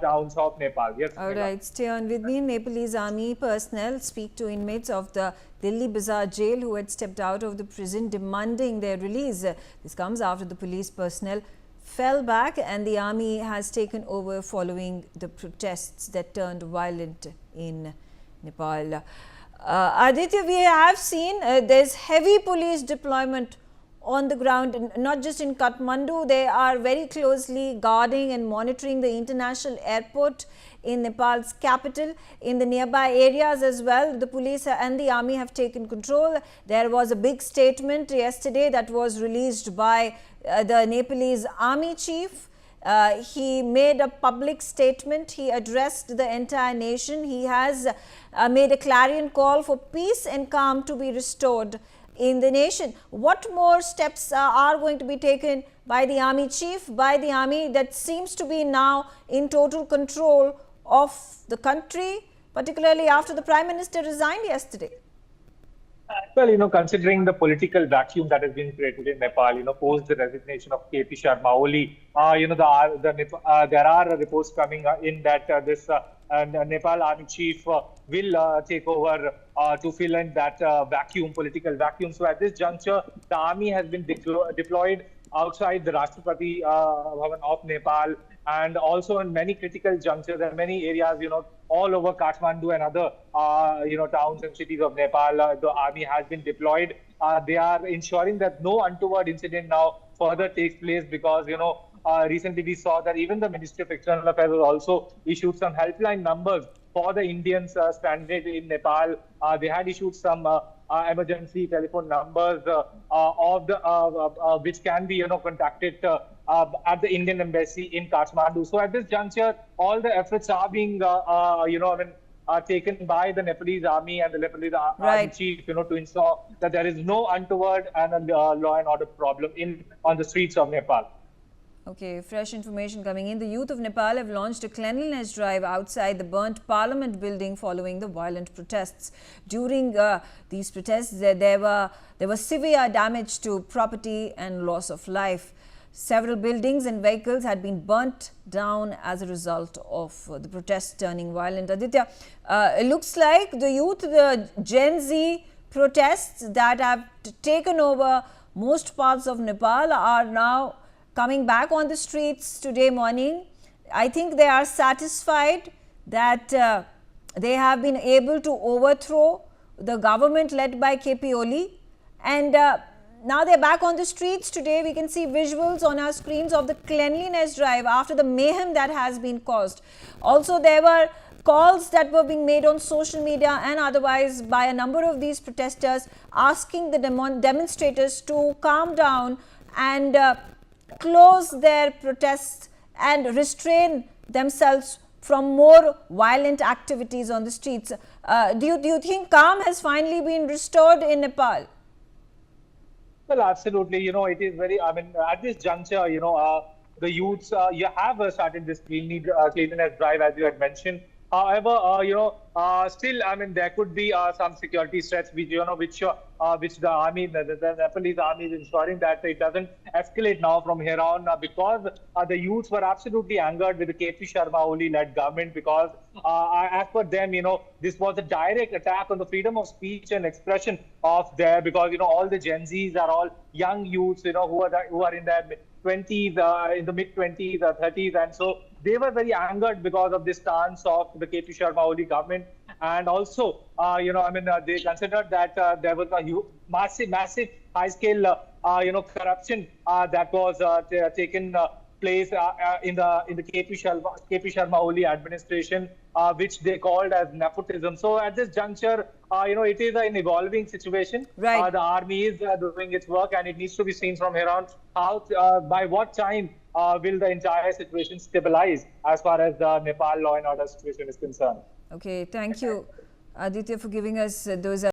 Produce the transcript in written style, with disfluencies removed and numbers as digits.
towns of Nepal. Yes. All right, stay on with me. Nepalese army personnel speak to inmates of the Dillibazar Jail who had stepped out of the prison demanding their release. This comes after the police personnel fell back and the army has taken over following the protests that turned violent in Nepal. Aditya, we have seen there's heavy police deployment on the ground, not just in Kathmandu. They are very closely guarding and monitoring the international airport in Nepal's capital. In the nearby areas as well, the police and the army have taken control. There was a big statement yesterday that was released by the Nepalese army chief. He made a public statement. He addressed the entire nation. He has made a clarion call for peace and calm to be restored in the nation. What more steps are going to be taken by the army chief, by the army that seems to be now in total control of the country, particularly after the Prime Minister resigned yesterday? Well, considering the political vacuum that has been created in Nepal, post the resignation of KP Sharma Oli, there are reports coming in that this Nepal Army chief will take over to fill in that political vacuum. So at this juncture, the army has been deployed outside the Rashtrapati Bhavan of Nepal, and also in many critical junctures and many areas, all over Kathmandu and other, towns and cities of Nepal, the army has been deployed. They are ensuring that no untoward incident now further takes place because, recently we saw that even the Ministry of External Affairs has also issued some helpline numbers for the Indians stranded in Nepal. They had issued some emergency telephone numbers of the which can be contacted at the Indian embassy in Kathmandu. So at this juncture, all the efforts are being taken by the Nepalese army and the Nepalese army chief, to ensure that there is no untoward and law and order problem on the streets of Nepal. Okay, fresh information coming in. The youth of Nepal have launched a cleanliness drive outside the burnt Parliament building following the violent protests. During these protests, there was severe damage to property and loss of life. Several buildings and vehicles had been burnt down as a result of the protests turning violent. Aditya, it looks like the youth, the Gen Z protests that have taken over most parts of Nepal are now coming back on the streets today morning. I think they are satisfied that they have been able to overthrow the government led by KP Oli, and now they're back on the streets today. We can see visuals on our screens of the cleanliness drive after the mayhem that has been caused. Also, there were calls that were being made on social media and otherwise by a number of these protesters asking the demonstrators to calm down and close their protests and restrain themselves from more violent activities on the streets. Do you think calm has finally been restored in Nepal? Well, absolutely. It is very, at this juncture, the youths, you have started this cleanliness drive, as you had mentioned. However, still, there could be some security threats, which the army, the Nepalese army is ensuring that it doesn't escalate now from here on, because the youths were absolutely angered with the KP Sharma Oli-led government because, as per them, this was a direct attack on the freedom of speech and expression of there, because, all the Gen Zs are all young youths, who are in their 20s, in the mid-20s, 30s, and so they were very angered because of this stance of the KP Sharma Oli government. And also, they considered that there was a massive high-scale, corruption that was taken place in the KP Sharma Oli administration, which they called as nepotism. So at this juncture, it is an evolving situation. Right. The army is doing its work, and it needs to be seen from here on how, by what time will the entire situation stabilize as far as the Nepal law and order situation is concerned. Okay, thank you, Aditya, for giving us those